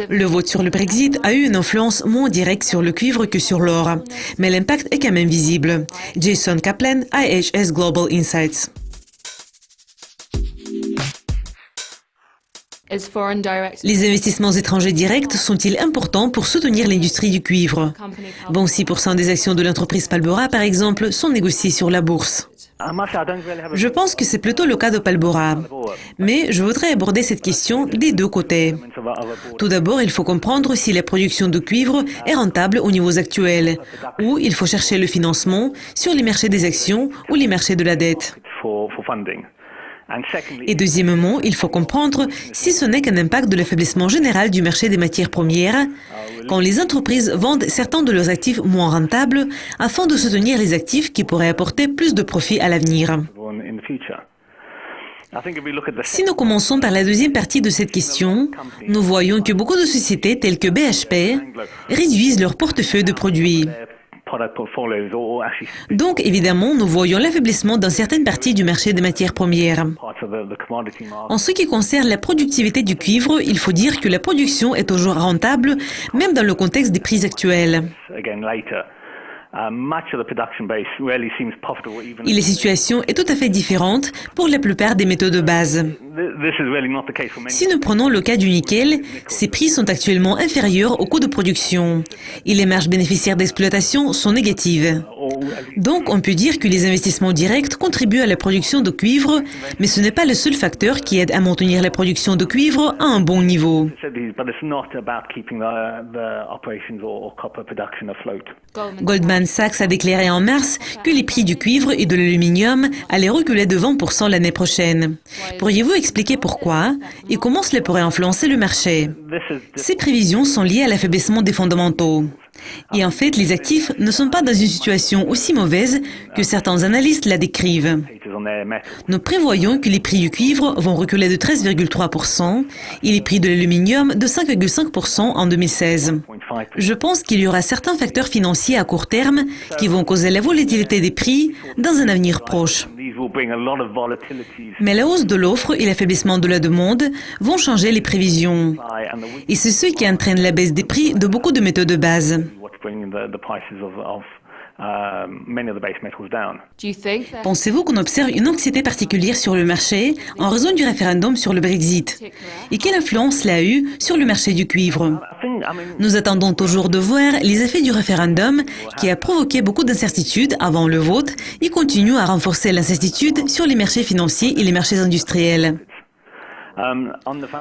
Le vote sur le Brexit a eu une influence moins directe sur le cuivre que sur l'or, mais l'impact est quand même visible. Jason Kaplan, IHS Global Insights. Les investissements étrangers directs sont-ils importants pour soutenir l'industrie du cuivre? Bon, 6% des actions de l'entreprise Palbora, par exemple, sont négociées sur la bourse. Je pense que c'est plutôt le cas de Palbora. Mais je voudrais aborder cette question des deux côtés. Tout d'abord, il faut comprendre si la production de cuivre est rentable aux niveaux actuels, ou il faut chercher le financement sur les marchés des actions ou les marchés de la dette. Et deuxièmement, il faut comprendre si ce n'est qu'un impact de l'affaiblissement général du marché des matières premières, quand les entreprises vendent certains de leurs actifs moins rentables afin de soutenir les actifs qui pourraient apporter plus de profit à l'avenir. Si nous commençons par la deuxième partie de cette question, nous voyons que beaucoup de sociétés telles que BHP réduisent leur portefeuille de produits. Donc, évidemment, nous voyons l'affaiblissement dans certaines parties du marché des matières premières. En ce qui concerne la productivité du cuivre, il faut dire que la production est toujours rentable, même dans le contexte des prix actuels. Et la situation est tout à fait différente pour la plupart des métaux de base. Si nous prenons le cas du nickel, ses prix sont actuellement inférieurs au coût de production et les marges bénéficiaires d'exploitation sont négatives. Donc on peut dire que les investissements directs contribuent à la production de cuivre, mais ce n'est pas le seul facteur qui aide à maintenir la production de cuivre à un bon niveau. Goldman Sachs a déclaré en mars que les prix du cuivre et de l'aluminium allaient reculer de 20% l'année prochaine. Pourriez-vous expliquer pourquoi et comment cela pourrait influencer le marché? Ces prévisions sont liées à l'affaiblissement des fondamentaux. Et en fait, les actifs ne sont pas dans une situation aussi mauvaise que certains analystes la décrivent. Nous prévoyons que les prix du cuivre vont reculer de 13,3% et les prix de l'aluminium de 5,5% en 2016. Je pense qu'il y aura certains facteurs financiers à court terme qui vont causer la volatilité des prix dans un avenir proche. Mais la hausse de l'offre et l'affaiblissement de la demande vont changer les prévisions. Et c'est ce qui entraîne la baisse des prix de beaucoup de métaux de base. Pensez-vous qu'on observe une anxiété particulière sur le marché en raison du référendum sur le Brexit? Et quelle influence cela a eu sur le marché du cuivre? Nous attendons toujours de voir les effets du référendum qui a provoqué beaucoup d'incertitudes avant le vote et continue à renforcer l'incertitude sur les marchés financiers et les marchés industriels.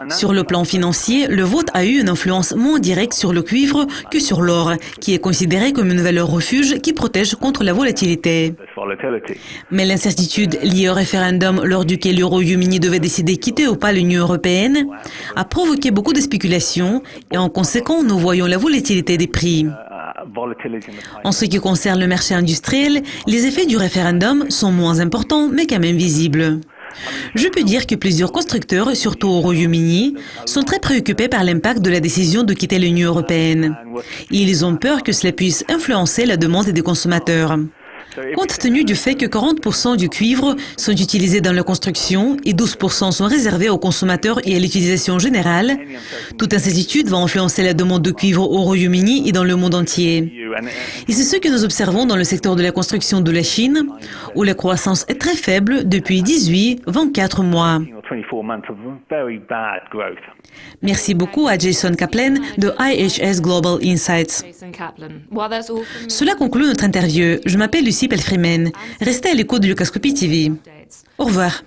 Sur le plan financier, le vote a eu une influence moins directe sur le cuivre que sur l'or, qui est considéré comme une valeur refuge qui protège contre la volatilité. Mais l'incertitude liée au référendum lors duquel le Royaume-Uni devait décider quitter ou pas l'Union européenne a provoqué beaucoup de spéculations et en conséquence, nous voyons la volatilité des prix. En ce qui concerne le marché industriel, les effets du référendum sont moins importants mais quand même visibles. Je peux dire que plusieurs constructeurs, surtout au Royaume-Uni, sont très préoccupés par l'impact de la décision de quitter l'Union européenne. Et ils ont peur que cela puisse influencer la demande des consommateurs. Compte tenu du fait que 40% du cuivre sont utilisés dans la construction et 12% sont réservés aux consommateurs et à l'utilisation générale, toute incertitude va influencer la demande de cuivre au Royaume-Uni et dans le monde entier. Et c'est ce que nous observons dans le secteur de la construction de la Chine, où la croissance est très faible depuis 18-24 mois. Merci beaucoup à Jason Kaplan de IHS Global Insights. Cela conclut notre interview. Je m'appelle Lucie Pelfrimen. Restez à l'écoute de Lucascopy TV. Au revoir.